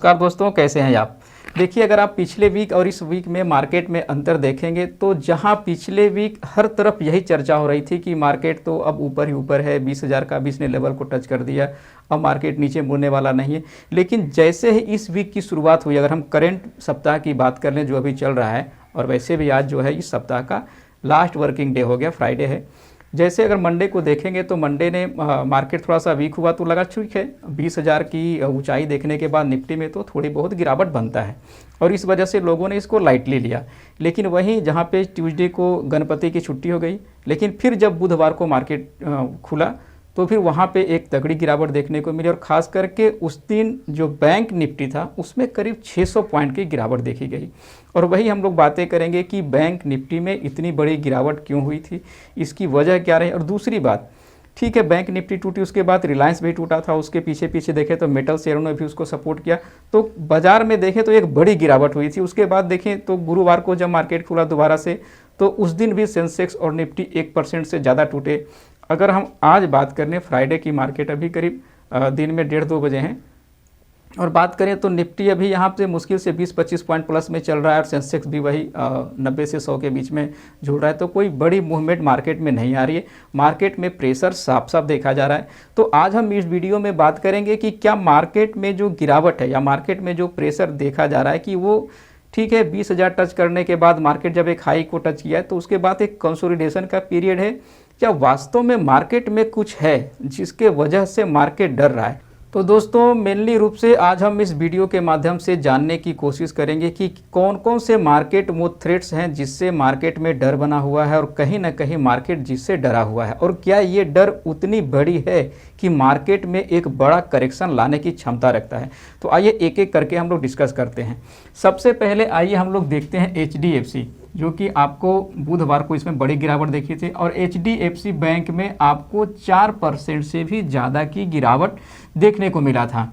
नमस्कार दोस्तों, कैसे हैं आप। देखिए, अगर आप पिछले वीक और इस वीक में मार्केट में अंतर देखेंगे तो जहां पिछले वीक हर तरफ यही चर्चा हो रही थी कि मार्केट तो अब ऊपर ही ऊपर है, 20,000 का 20 ने लेवल को टच कर दिया, अब मार्केट नीचे मुड़ने वाला नहीं है। लेकिन जैसे ही इस वीक की शुरुआत हुई, अगर हम करंट सप्ताह की बात कर लें जो अभी चल रहा है, और वैसे भी आज जो है इस सप्ताह का लास्ट वर्किंग डे हो गया, फ्राइडे है। जैसे अगर मंडे को देखेंगे तो मंडे ने मार्केट थोड़ा सा वीक हुआ तो लगा ठीक है, 20,000 की ऊंचाई देखने के बाद निफ्टी में तो थोड़ी बहुत गिरावट बनता है और इस वजह से लोगों ने इसको लाइटली लिया। लेकिन वहीं जहां पे ट्यूसडे को गणपति की छुट्टी हो गई, लेकिन फिर जब बुधवार को मार्केट खुला तो फिर वहाँ पे एक तगड़ी गिरावट देखने को मिली और ख़ास करके उस दिन जो बैंक निफ्टी था उसमें करीब 600 पॉइंट की गिरावट देखी गई। और वही हम लोग बातें करेंगे कि बैंक निफ्टी में इतनी बड़ी गिरावट क्यों हुई थी, इसकी वजह क्या रही। और दूसरी बात, ठीक है, बैंक निफ्टी टूटी, उसके बाद रिलायंस भी टूटा था, उसके पीछे पीछे देखें तो मेटल शेयरों ने भी उसको सपोर्ट किया, तो बाजार में देखें तो एक बड़ी गिरावट हुई थी। उसके बाद देखें तो गुरुवार को जब मार्केट खुला दोबारा से, तो उस दिन भी सेंसेक्स और निफ्टी 1% से ज़्यादा टूटे। अगर हम आज बात करें फ्राइडे की, मार्केट अभी करीब दिन में 1:30-2 बजे हैं, और बात करें तो निफ्टी अभी यहाँ से मुश्किल से 20-25 पॉइंट प्लस में चल रहा है और सेंसेक्स भी वही 90 से 100 के बीच में झूल रहा है। तो कोई बड़ी मूवमेंट मार्केट में नहीं आ रही है, मार्केट में प्रेशर साफ साफ देखा जा रहा है। तो आज हम इस वीडियो में बात करेंगे कि क्या मार्केट में जो गिरावट है या मार्केट में जो प्रेशर देखा जा रहा है कि वो ठीक है, 20,000 टच करने के बाद मार्केट जब एक हाई को टच किया है तो उसके बाद एक कंसोलिडेशन का पीरियड है, क्या वास्तव में मार्केट में कुछ है जिसके वजह से मार्केट डर रहा है। तो दोस्तों, मेनली रूप से आज हम इस वीडियो के माध्यम से जानने की कोशिश करेंगे कि कौन कौन से मार्केट वो थ्रेट्स हैं जिससे मार्केट में डर बना हुआ है और कहीं ना कहीं मार्केट जिससे डरा हुआ है, और क्या ये डर उतनी बड़ी है कि मार्केट में एक बड़ा करेक्शन लाने की क्षमता रखता है। तो आइए एक एक करके हम लोग डिस्कस करते हैं। सबसे पहले आइए हम लोग देखते हैं HDFC, जो कि आपको बुधवार को इसमें बड़ी गिरावट देखी थी, और HDFC बैंक में आपको 4% से भी ज़्यादा की गिरावट देखने को मिला था।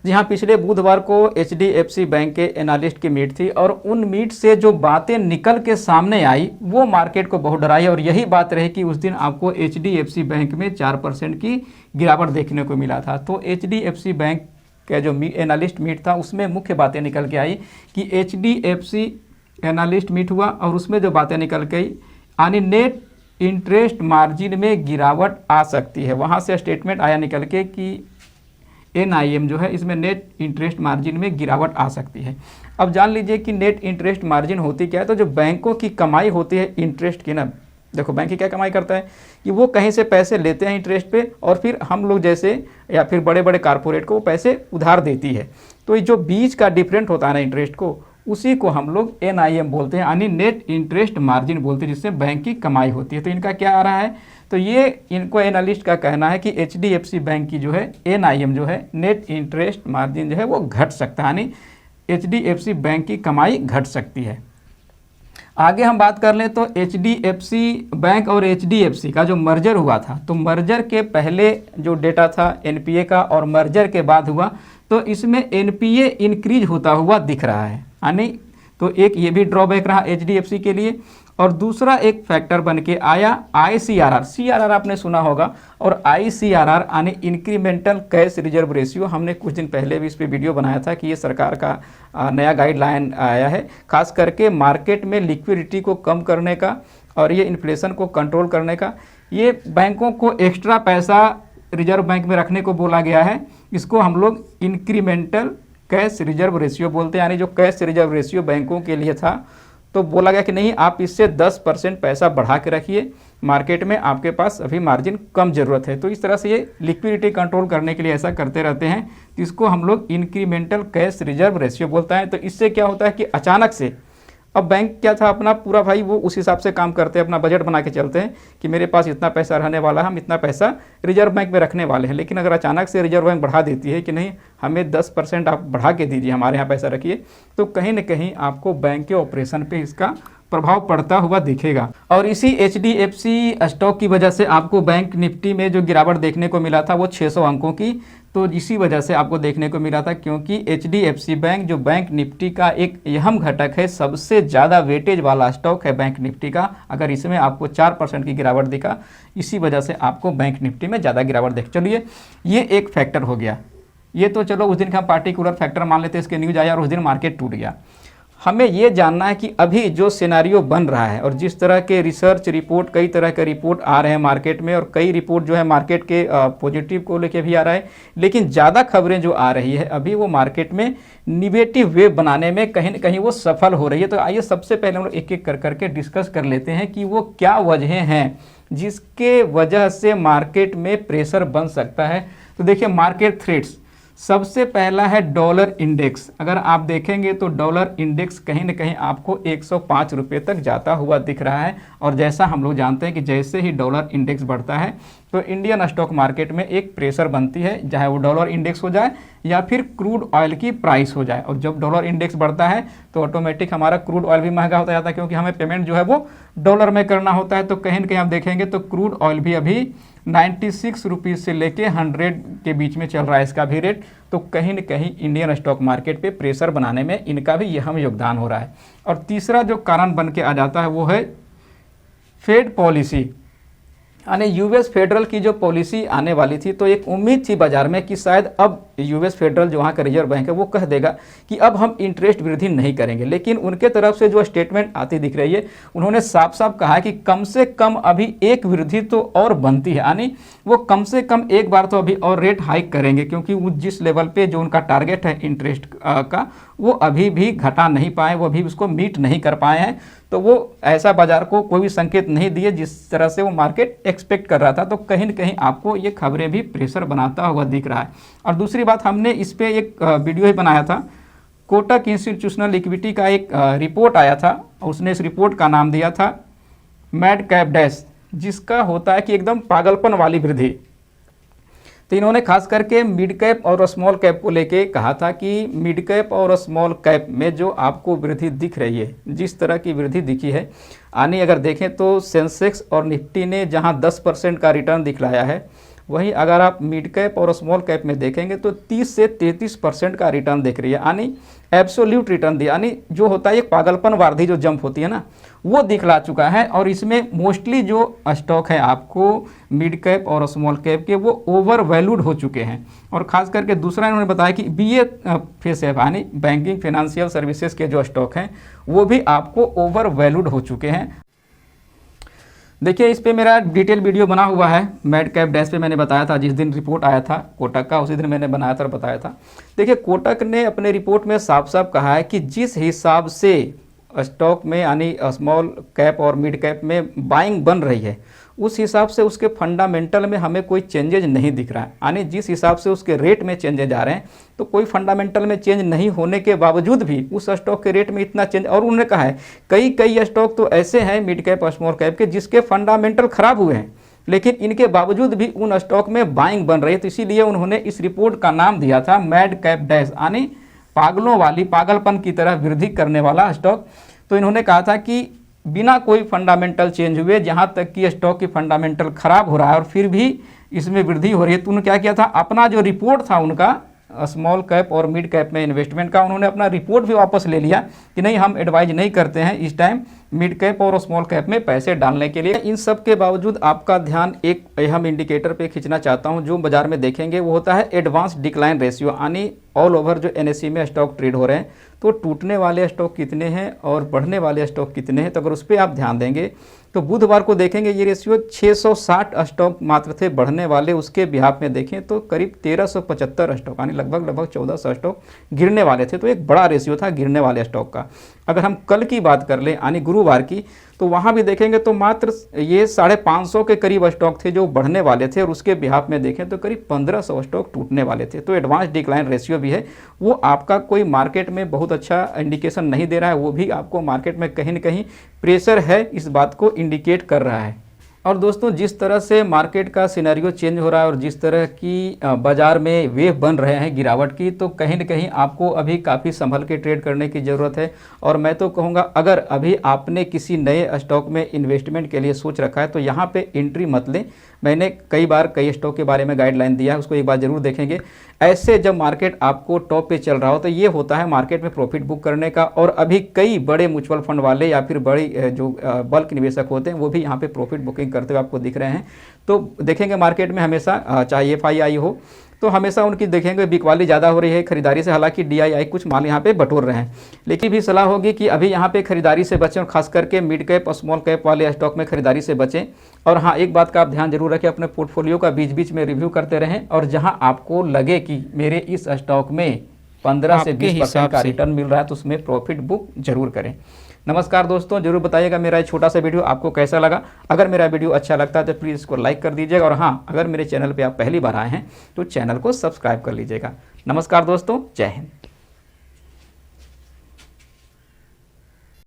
जी हाँ, पिछले बुधवार को HDFC बैंक के एनालिस्ट की मीट थी और उन मीट से जो बातें निकल के सामने आई वो मार्केट को बहुत डराई, और यही बात रही कि उस दिन आपको HDFC बैंक में 4% की गिरावट देखने को मिला था। तो HDFC बैंक का जो एनालिस्ट मीट था उसमें मुख्य बातें निकल के आई कि HDFC एनालिस्ट मीट हुआ और उसमें जो बातें निकल गई, यानी नेट इंटरेस्ट मार्जिन में गिरावट आ सकती है। वहाँ से स्टेटमेंट आया निकल के कि NIM जो है इसमें नेट इंटरेस्ट मार्जिन में गिरावट आ सकती है। अब जान लीजिए कि नेट इंटरेस्ट मार्जिन होती क्या है। तो जो बैंकों की कमाई होती है इंटरेस्ट की ना, देखो बैंक की क्या कमाई करता है कि वो कहीं से पैसे लेते हैं इंटरेस्ट पे और फिर हम लोग जैसे या फिर बड़े बड़े कारपोरेट को वो पैसे उधार देती है। तो ये जो बीच का डिफरेंट होता है ना इंटरेस्ट को, उसी को हम लोग NIM बोलते हैं, यानी नेट इंटरेस्ट मार्जिन बोलते हैं, जिससे बैंक की कमाई होती है। तो इनका क्या आ रहा है, तो ये इनको एनालिस्ट का कहना है कि HDFC बैंक की जो है NIM जो है नेट इंटरेस्ट मार्जिन जो है वो घट सकता है, यानी HDFC बैंक की कमाई घट सकती है। आगे हम बात कर लें तो HDFC बैंक और HDFC का जो मर्जर हुआ था, तो मर्जर के पहले जो डेटा था NPA का और मर्जर के बाद हुआ, तो इसमें NPA इंक्रीज होता हुआ दिख रहा है, यानी तो एक ये भी ड्रॉबैक रहा HDFC के लिए। और दूसरा एक फैक्टर बन के आया CRR आपने सुना होगा, और ICRR यानी इंक्रीमेंटल कैश रिजर्व रेशियो। हमने कुछ दिन पहले भी इस पर वीडियो बनाया था कि ये सरकार का नया गाइडलाइन आया है, खास करके मार्केट में लिक्विडिटी को कम करने का और ये इन्फ्लेशन को कंट्रोल करने का। ये बैंकों को एक्स्ट्रा पैसा रिजर्व बैंक में रखने को बोला गया है, इसको हम लोग इंक्रीमेंटल कैश रिजर्व रेशियो बोलते हैं। यानी जो कैश रिजर्व रेशियो बैंकों के लिए था, तो बोला गया कि नहीं, आप इससे 10% पैसा बढ़ा के रखिए, मार्केट में आपके पास अभी मार्जिन कम ज़रूरत है। तो इस तरह से ये लिक्विडिटी कंट्रोल करने के लिए ऐसा करते रहते हैं, इसको हम लोग इंक्रीमेंटल कैश रिजर्व रेशियो बोलता है। तो इससे क्या होता है कि अचानक से अब बैंक क्या था अपना पूरा, भाई वो उस हिसाब से काम करते हैं, अपना बजट बना के चलते हैं कि मेरे पास इतना पैसा रहने वाला है, हम इतना पैसा रिजर्व बैंक में रखने वाले हैं। लेकिन अगर अचानक से रिजर्व बैंक बढ़ा देती है कि नहीं, हमें 10% आप बढ़ा के दीजिए, हमारे यहाँ पैसा रखिए, तो कहीं ना कहीं आपको बैंक के ऑपरेशन पे इसका प्रभाव पड़ता हुआ दिखेगा। और इसी HDFC स्टॉक की वजह से आपको बैंक निफ्टी में जो गिरावट देखने को मिला था वो 600 अंकों की, तो इसी वजह से आपको देखने को मिला था, क्योंकि HDFC बैंक जो बैंक निफ्टी का एक अहम घटक है, सबसे ज़्यादा वेटेज वाला स्टॉक है बैंक निफ्टी का। अगर इसमें आपको 4% की गिरावट दिखा, इसी वजह से आपको बैंक निफ्टी में ज़्यादा गिरावट देख। चलिए, ये एक फैक्टर हो गया। ये तो चलो उस दिन का पार्टिकुलर फैक्टर मान लेते हैं, इसके न्यूज आया और उस दिन मार्केट टूट गया। हमें ये जानना है कि अभी जो सिनेरियो बन रहा है और जिस तरह के रिसर्च रिपोर्ट, कई तरह के रिपोर्ट आ रहे हैं मार्केट में, और कई रिपोर्ट जो है मार्केट के पॉजिटिव को लेके भी आ रहा है, लेकिन ज़्यादा खबरें जो आ रही है अभी वो मार्केट में निगेटिव वेव बनाने में कहीं न कहीं वो सफल हो रही है। तो आइए सबसे पहले हम लोग एक एक कर करके डिस्कस कर लेते हैं कि वो क्या वजह हैं जिसके वजह से मार्केट में प्रेशर बन सकता है। तो देखिए, मार्केट थ्रेट्स, सबसे पहला है डॉलर इंडेक्स। अगर आप देखेंगे तो डॉलर इंडेक्स कहीं न कहीं आपको 105 रुपये तक जाता हुआ दिख रहा है, और जैसा हम लोग जानते हैं कि जैसे ही डॉलर इंडेक्स बढ़ता है तो इंडियन स्टॉक मार्केट में एक प्रेशर बनती है, चाहे वो डॉलर इंडेक्स हो जाए या फिर क्रूड ऑयल की प्राइस हो जाए। और जब डॉलर इंडेक्स बढ़ता है तो ऑटोमेटिक हमारा क्रूड ऑयल भी महंगा होता जाता है, क्योंकि हमें पेमेंट जो है वो डॉलर में करना होता है। तो कहीं न कहीं आप देखेंगे तो क्रूड ऑयल भी अभी 96 रुपीज़ से लेके 100 के बीच में चल रहा है इसका भी रेट। तो कहीं न कहीं इंडियन स्टॉक मार्केट पे प्रेशर बनाने में इनका भी अहम योगदान हो रहा है। और तीसरा जो कारण बन के आ जाता है वो है फेड पॉलिसी, यानी यूएस फेडरल की जो पॉलिसी आने वाली थी। तो एक उम्मीद थी बाजार में कि शायद अब यूएस फेडरल जो वहाँ का रिजर्व बैंक है वो कह देगा कि अब हम इंटरेस्ट वृद्धि नहीं करेंगे, लेकिन उनके तरफ से जो स्टेटमेंट आती दिख रही है, उन्होंने साफ साफ कहा है कि कम से कम अभी एक वृद्धि तो और बनती है, यानी वो कम से कम एक बार तो अभी और रेट हाइक करेंगे, क्योंकि वो जिस लेवल पे जो उनका टारगेट है इंटरेस्ट का वो अभी भी घटा नहीं पाए, वो अभी उसको मीट नहीं कर पाए हैं। तो वो ऐसा बाजार को कोई भी संकेत नहीं दिए जिस तरह से वो मार्केट एक्सपेक्ट कर रहा था। तो कहीं न कहीं आपको ये खबरें भी प्रेशर बनाता हुआ दिख रहा है। और दूसरी बात, हमने इस पे एक वीडियो ही बनाया था, कोटक इंस्टीट्यूशनल इक्विटी का एक रिपोर्ट आया था, उसने इस रिपोर्ट का नाम दिया था मैड कैप डैश, जिसका होता है कि एकदम पागलपन वाली वृद्धि। तो इन्होंने खास करके मिड कैप और स्मॉल कैप को लेके कहा था कि मिड कैप और स्मॉल कैप में जो आपको वृद्धि दिख रही है, जिस तरह की वृद्धि दिखी है, यानी अगर देखें तो सेंसेक्स और निफ्टी ने जहां 10% का रिटर्न दिखलाया है, वहीं अगर आप मिड कैप और स्मॉल कैप में देखेंगे तो 30 से 33% का रिटर्न दिख रही है, यानी एब्सोल्यूट रिटर्न दिया, यानी जो होता है एक पागलपन वार्धी जो जंप होती है ना, वो दिखला चुका है। और इसमें मोस्टली जो स्टॉक है आपको मिड कैप और स्मॉल कैप के वो ओवर वैल्यूड हो चुके हैं। और ख़ास करके दूसरा इन्होंने बताया कि BFSI यानी बैंकिंग फाइनेंशियल सर्विसेज के जो स्टॉक हैं वो भी आपको ओवर वैल्यूड हो चुके हैं। देखिए, इस पे मेरा डिटेल वीडियो बना हुआ है, मैड कैप डैश पे मैंने बताया था, जिस दिन रिपोर्ट आया था कोटक का उसी दिन मैंने बनाया था और बताया था। देखिए, कोटक ने अपने रिपोर्ट में साफ साफ कहा है कि जिस हिसाब से स्टॉक में यानी स्मॉल कैप और मिड कैप में बाइंग बन रही है, उस हिसाब से उसके फंडामेंटल में हमें कोई चेंजेज नहीं दिख रहा है। यानी जिस हिसाब से उसके रेट में चेंजेज आ रहे हैं, तो कोई फंडामेंटल में चेंज नहीं होने के बावजूद भी उस स्टॉक के रेट में इतना चेंज। और उन्होंने कहा है कई स्टॉक तो ऐसे हैं मिड कैप और स्मॉल कैप के जिसके फंडामेंटल खराब हुए हैं, लेकिन इनके बावजूद भी उन स्टॉक में बाइंग बन रही है। तो इसीलिए उन्होंने इस रिपोर्ट का नाम दिया था मैड कैप डैश, यानी पागलों वाली, पागलपन की तरह वृद्धि करने वाला स्टॉक। तो इन्होंने कहा था कि बिना कोई फंडामेंटल चेंज हुए, जहाँ तक कि स्टॉक की फंडामेंटल खराब हो रहा है और फिर भी इसमें वृद्धि हो रही है, तो उन्होंने क्या किया था, अपना जो रिपोर्ट था उनका स्मॉल कैप और मिड कैप में इन्वेस्टमेंट का, उन्होंने अपना रिपोर्ट भी वापस ले लिया कि नहीं, हम एडवाइज नहीं करते हैं इस टाइम मिड कैप और स्मॉल कैप में पैसे डालने के लिए। इन सब के बावजूद आपका ध्यान एक अहम इंडिकेटर पे खींचना चाहता हूं जो बाजार में देखेंगे, वो होता है एडवांस डिक्लाइन रेशियो, यानी ऑल ओवर जो NSE में स्टॉक ट्रेड हो रहे हैं, तो टूटने वाले स्टॉक कितने हैं और बढ़ने वाले स्टॉक कितने हैं। तो अगर उस पर आप ध्यान देंगे तो बुधवार को देखेंगे ये रेशियो 660 स्टॉक मात्र थे बढ़ने वाले, उसके बिहाफ में देखें तो करीब 1375 स्टॉक, यानी लगभग 1400 स्टॉक गिरने वाले थे। तो एक बड़ा रेशियो था गिरने वाले स्टॉक का। अगर हम कल की बात कर लें यानी गुरुवार की, तो वहाँ भी देखेंगे तो मात्र ये 550 के करीब स्टॉक थे जो बढ़ने वाले थे, और उसके बिहाफ में देखें तो करीब 1500 स्टॉक टूटने वाले थे। तो एडवांस डिक्लाइन रेशियो भी है, वो आपका कोई मार्केट में बहुत अच्छा इंडिकेशन नहीं दे रहा है, वो भी आपको मार्केट में कहीं न कहीं प्रेशर है इस बात को इंडिकेट कर रहा है। और दोस्तों, जिस तरह से मार्केट का सिनेरियो चेंज हो रहा है और जिस तरह की बाज़ार में वेव बन रहे हैं गिरावट की, तो कहीं न कहीं आपको अभी काफ़ी संभल के ट्रेड करने की ज़रूरत है। और मैं तो कहूँगा, अगर अभी आपने किसी नए स्टॉक में इन्वेस्टमेंट के लिए सोच रखा है तो यहाँ पे एंट्री मत लें। मैंने कई बार कई स्टॉक के बारे में गाइडलाइन दिया है, उसको एक बार ज़रूर देखेंगे। ऐसे जब मार्केट आपको टॉप पे चल रहा हो तो ये होता है मार्केट में प्रॉफिट बुक करने का। और अभी कई बड़े म्यूचुअल फंड वाले या फिर बड़े जो बल्क निवेशक होते हैं वो भी यहाँ पे प्रॉफिट बुकिंग करते हुए आपको दिख रहे हैं। तो देखेंगे मार्केट में हमेशा चाहे FII हो तो हमेशा उनकी देखेंगे बिकवाली ज़्यादा हो रही है खरीदारी से। हालांकि DII कुछ माल यहाँ पे बटोर रहे हैं, लेकिन भी सलाह होगी कि अभी यहाँ पे खरीदारी से बचें और खास करके मिड कैप और स्मॉल कैप वाले स्टॉक में खरीदारी से बचें। और हाँ, एक बात का आप ध्यान जरूर रखें, अपने पोर्टफोलियो का बीच बीच में रिव्यू करते रहें और जहाँ आपको लगे कि मेरे इस स्टॉक में 15 से 20% का रिटर्न मिल रहा है तो उसमें प्रॉफिट बुक जरूर करें। नमस्कार दोस्तों, जरूर बताइएगा मेरा ये छोटा सा वीडियो आपको कैसा लगा। अगर मेरा वीडियो अच्छा लगता है तो प्लीज़ इसको लाइक कर दीजिएगा और हाँ, अगर मेरे चैनल पे आप पहली बार आए हैं तो चैनल को सब्सक्राइब कर लीजिएगा। नमस्कार दोस्तों, जय हिंद।